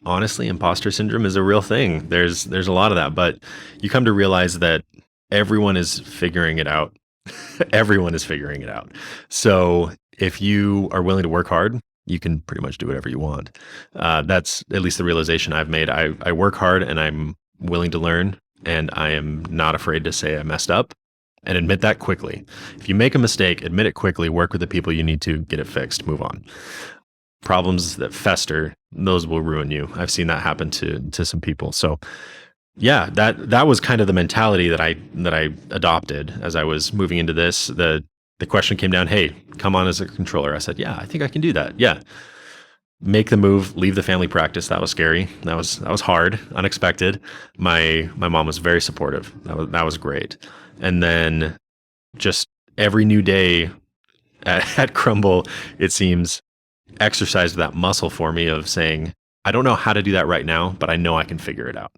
honestly, imposter syndrome is a real thing. There's a lot of that, but you come to realize that everyone is figuring it out. Everyone is figuring it out. So if you are willing to work hard, you can pretty much do whatever you want. That's at least the realization I've made. I work hard and I'm willing to learn, and I am not afraid to say I messed up and admit that quickly. If you make a mistake, admit it quickly, work with the people you need to get it fixed, move on. Problems that fester, those will ruin you. I've seen that happen to some people. So yeah, that was kind of the mentality that I adopted as I was moving into this. The question came down, hey, come on as a controller. I said, yeah, I think I can do that. Yeah. Make the move, leave the family practice. That was scary. That was hard, unexpected. My mom was very supportive. That was great. And then just every new day at Crumbl, it seems, exercised that muscle for me of saying, I don't know how to do that right now, but I know I can figure it out.